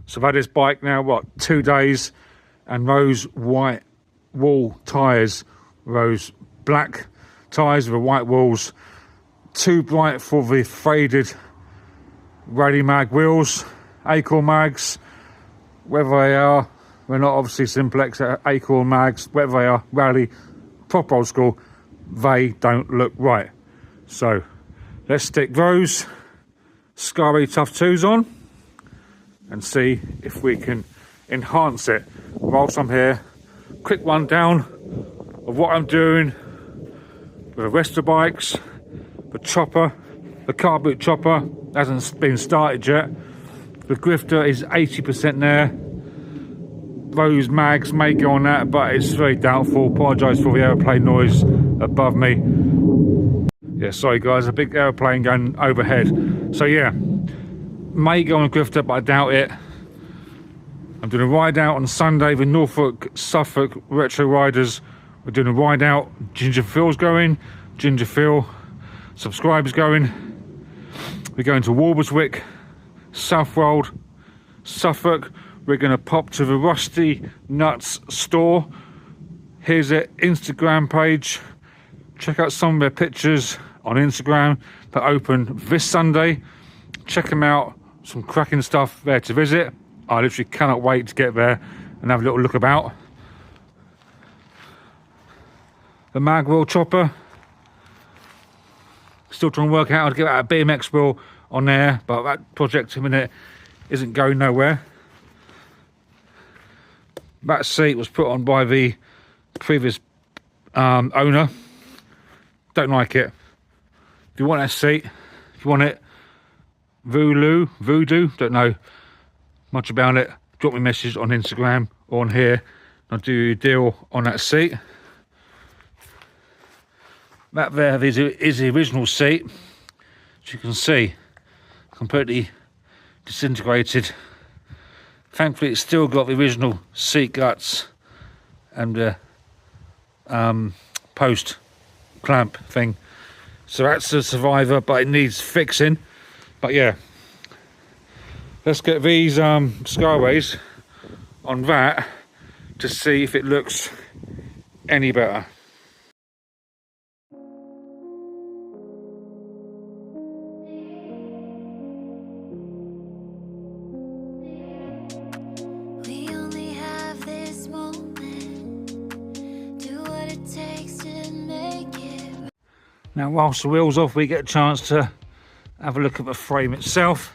So I've had this bike now, what, 2 days, and those white wall tyres, those black tyres with the white walls, too bright for the faded Raleigh mag wheels, Acorn mags, whether they are, they're not obviously Simplex Acorn mags, whether they are Raleigh, proper old school, they don't look right. So let's stick those SKYWAY Tuff 2s on and see if we can enhance it. Whilst I'm here, quick one down of what I'm doing with the rest of the bikes. The chopper, the car boot chopper hasn't been started yet. The grifter is 80% there. Those mags may go on that, but it's very doubtful. Apologise for the aeroplane noise above me. Yeah, sorry guys, a big aeroplane going overhead. So yeah, may go on a grifter, but I doubt it. I'm doing a ride out on Sunday with Norfolk Suffolk Retro Riders. We're doing a ride out. Ginger Phil's going. Ginger Phil subscribers going. We're going to Walberswick, Southwold, Suffolk. We're going to pop to the Rusty Nuts store. Here's their Instagram page. Check out some of their pictures on Instagram that open this Sunday. Check them out. Some cracking stuff there to visit. I literally cannot wait to get there and have a little look about. The mag wheel chopper. Still trying to work out how to get that BMX wheel on there, but that project in a minute isn't going nowhere. That seat was put on by the previous owner. Don't like it. If you want that seat, if you want it, Voodoo, don't know much about it, drop me a message on Instagram or on here. I'll do a deal on that seat. That there is the original seat. As you can see, completely disintegrated. Thankfully, it's still got the original seat guts and the post clamp thing. So that's a survivor, but it needs fixing. But yeah, let's get these SKYWAYs on that to see if it looks any better. Now, whilst the wheel's off, we get a chance to have a look at the frame itself.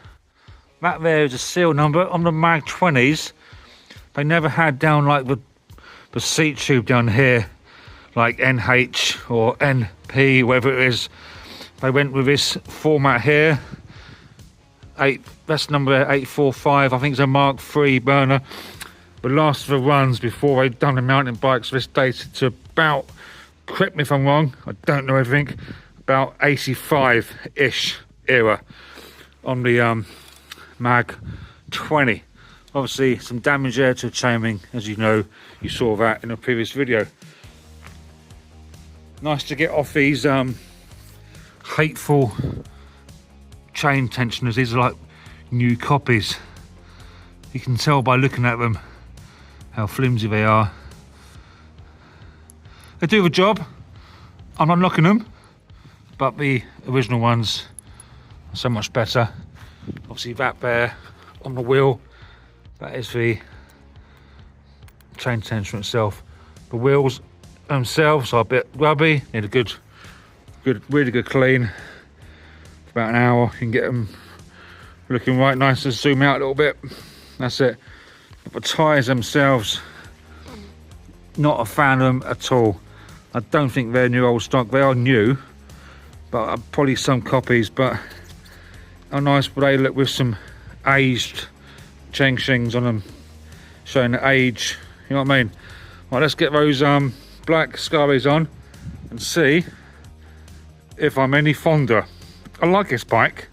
That there is a serial number. On the Mag 20s, they never had down like the seat tube down here, like NH or NP, whatever it is. They went with this format here. That's number 845. I think it's a Mark III burner. The last of the runs before they'd done the mountain bikes, this dated to about, correct me if I'm wrong, I don't know everything, about 85-ish era on the Mag 20. Obviously some damage there to the chainring, as you know, you saw that in a previous video. Nice to get off these hateful chain tensioners. These are like new copies. You can tell by looking at them how flimsy they are. They do the job. I'm not knocking them, but the original ones are so much better. Obviously that there on the wheel, that is the chain tensioner itself. The wheels themselves are a bit grubby, need a really good clean. For about an hour, you can get them looking right nice. To zoom out a little bit, that's it. But the tyres themselves, not a fan of them at all. I don't think they're new old stock. They are new, but probably some copies. But how nice would they look with some aged chain shings on them, showing the age, you know what I mean? Right, let's get those black SKYWAYs on and see if I'm any fonder. I like this bike.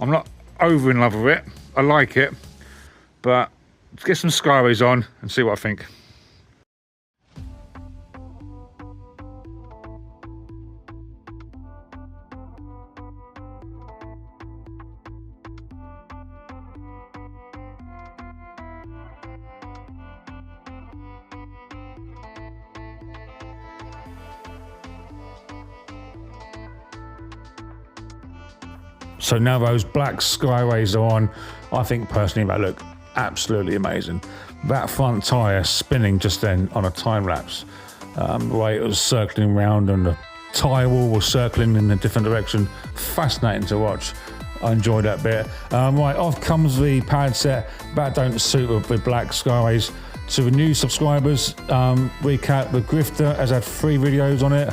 I'm not over in love with it. I like it, but let's get some SKYWAYs on and see what I think. So now those black Skyways are on, I think personally they look absolutely amazing. That front tyre spinning just then on a time lapse, the way it was circling around and the tyre wall was circling in a different direction, fascinating to watch. I enjoyed that bit. Right, off comes the pad set. That don't suit with black Skyways. To the new subscribers, recap, the Grifter has had 3 videos on it.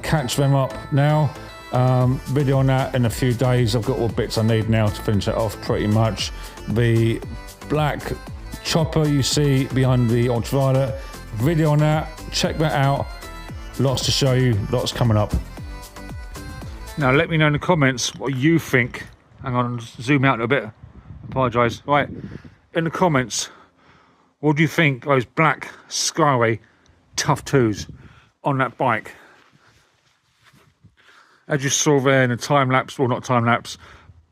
Catch them up now. Video on that in a few days. I've got all the bits I need now to finish it off pretty much. The black chopper you see behind the ultraviolet, video on that, check that out. Lots to show you, lots coming up. Now let me know in the comments what you think. Hang on, zoom out a bit, apologise. Right, in the comments, what do you think of those black Skyway Tuff 2s on that bike? As you saw there in the time lapse, well not time lapse,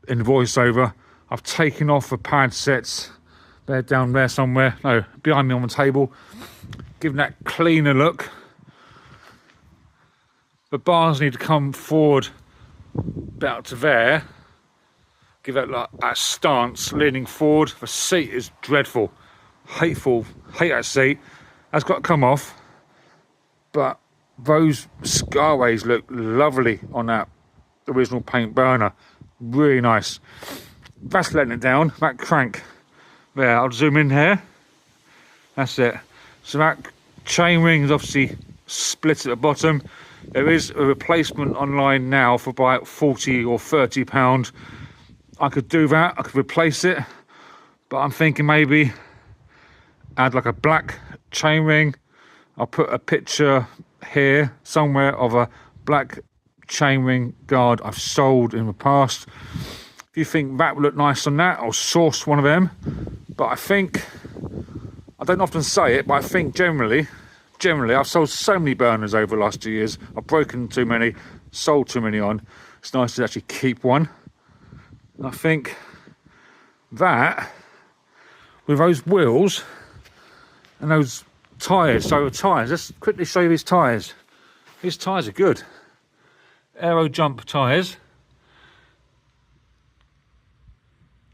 in the voiceover, I've taken off the pad sets. They're down there somewhere, no, behind me on the table, giving that cleaner look. The bars need to come forward about to there, give that like that stance, leaning forward. The seat is dreadful, hateful, hate that seat. That's got to come off, but those Skyways look lovely on that original paint burner, really nice. That's letting it down, that crank there, I'll zoom in here, that's it. So that chain ring is obviously split at the bottom. There is a replacement online now for about 40 or 30 pound. I could do that, I could replace it, but I'm thinking maybe add like a black chain ring. I'll put a picture here somewhere of a black chain ring guard I've sold in the past. If you think that would look nice on that, I'll source one of them. But I think, I don't often say it, but I think generally I've sold so many burners over the last 2 years. I've broken too many, sold too many on. It's nice to actually keep one. And I think that, with those wheels and those tyres, so the tyres, let's quickly show you these tyres. These tyres are good. Aero jump tyres.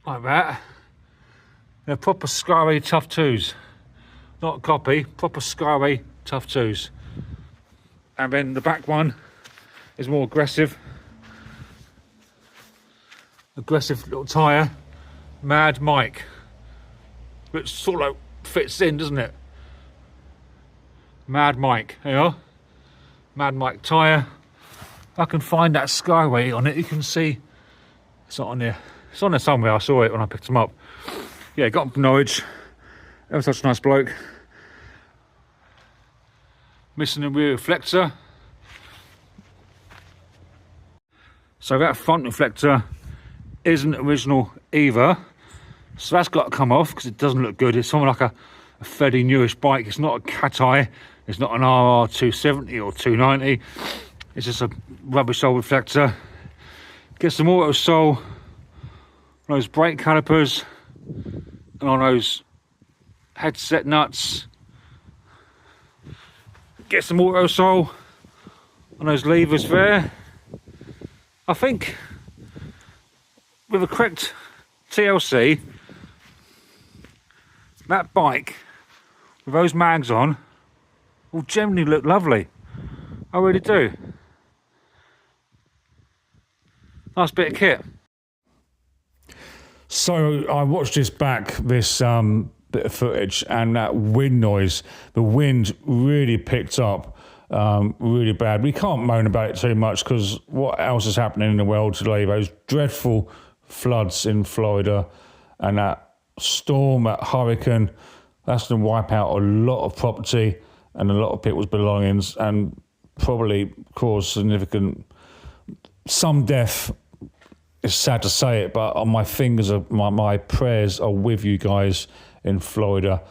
Like that. They're proper Skyway Tuff 2s. Not a copy, proper Skyway Tuff 2s. And then the back one is more aggressive. Aggressive little tyre. Mad Mike. Which sort of fits in, doesn't it? Mad Mike, there you are. Mad Mike tyre. If I can find that Skyway on it, you can see it's not on there. It's on there somewhere, I saw it when I picked them up. Yeah, got them from Norwich. Ever such a nice bloke. Missing a rear reflector. So that front reflector isn't original either. So that's got to come off because it doesn't look good. It's something like a fairly newish bike. It's not a cat eye. It's not an RR 270 or 290. It's just a rubbish old reflector. Get some auto sole on those brake calipers and on those headset nuts. Get some auto sole on those levers there. I think with a correct TLC, that bike with those mags on will generally look lovely. I really do. Nice bit of kit. So I watched this bit of footage, and that wind noise, the wind really picked up really bad. We can't moan about it too much because what else is happening in the world today? Those dreadful floods in Florida and that storm, that hurricane, that's going to wipe out a lot of property and a lot of people's belongings and probably cause significant, some death. It's sad to say it, but my fingers are, my prayers are with you guys in Florida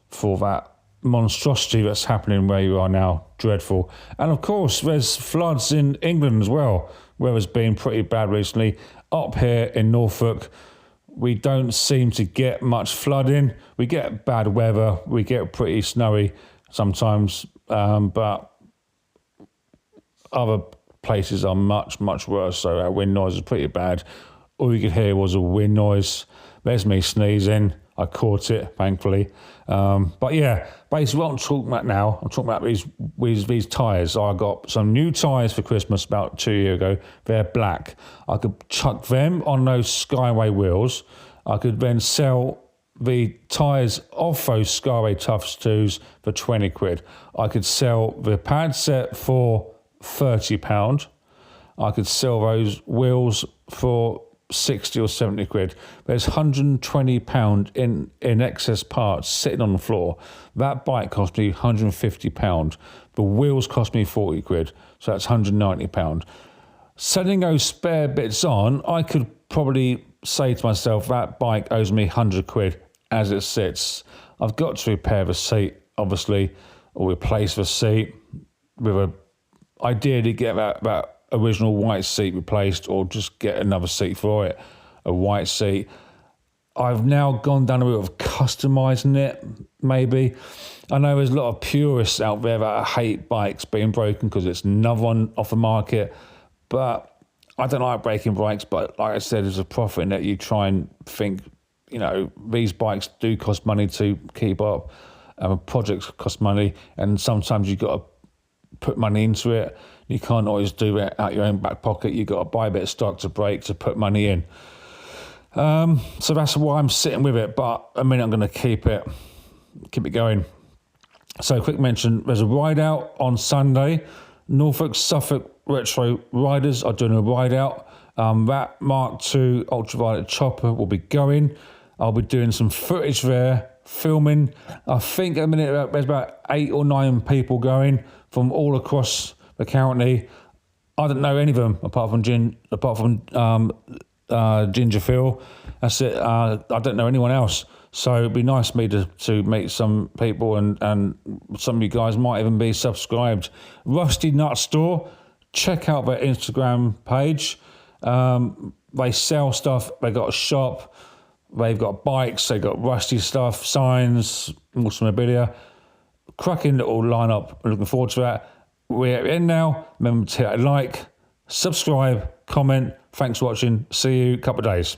for that monstrosity that's happening where you are now. Dreadful. And of course, there's floods in England as well, where it's been pretty bad recently. Up here in Norfolk, we don't seem to get much flooding. We get bad weather. We get pretty snowy sometimes, but other places are much, much worse. So our wind noise is pretty bad. all you could hear was a wind noise. There's me sneezing. I caught it, thankfully. But yeah, basically what I'm talking about now, I'm talking about these tyres. I got some new tyres for Christmas about 2 years ago. They're black. I could chuck them on those Skyway wheels. I could then sell the tyres off those Skyway Tuffs 2s for 20 quid. I could sell the pad set for £30. I could sell those wheels for 60 or 70 quid. There's £120 in excess parts sitting on the floor. That bike cost me £150. The wheels cost me 40 quid, so that's £190. Selling those spare bits on, I could probably say to myself, that bike owes me 100 quid as it sits. I've got to repair the seat, obviously, or replace the seat with ideally get that original white seat replaced, or just get another seat for it, a white seat. I've now gone down the route of customizing it, maybe. I know there's a lot of purists out there that hate bikes being broken because it's another one off the market, but I don't like breaking bikes. But like I said, there's a profit in it. You try and think, you know, these bikes do cost money to keep up, projects cost money, and sometimes you've got to put money into it. You can't always do it out your own back pocket. You've got to buy a bit of stock to break, to put money in. So that's why I'm sitting with it, but I mean, I'm going to keep it going. So quick mention, there's a ride out on Sunday. Norfolk Suffolk Retro Riders are doing a ride out. That Mark II ultraviolet chopper will be going. I'll be doing some footage there, filming. I think at the minute there's about 8 or 9 people going from all across the county. I don't know any of them apart from Ginger Phil. That's it. I don't know anyone else. So it'd be nice for me to meet some people, and some of you guys might even be subscribed. Rusty Nut Store. Check out their Instagram page. They sell stuff. They got a shop. They've got bikes. They got Rusty stuff, signs, automobilia. Cracking little lineup. I'm looking forward to that. We're in now. Remember to hit a like, subscribe, comment. Thanks for watching. See you in a couple of days.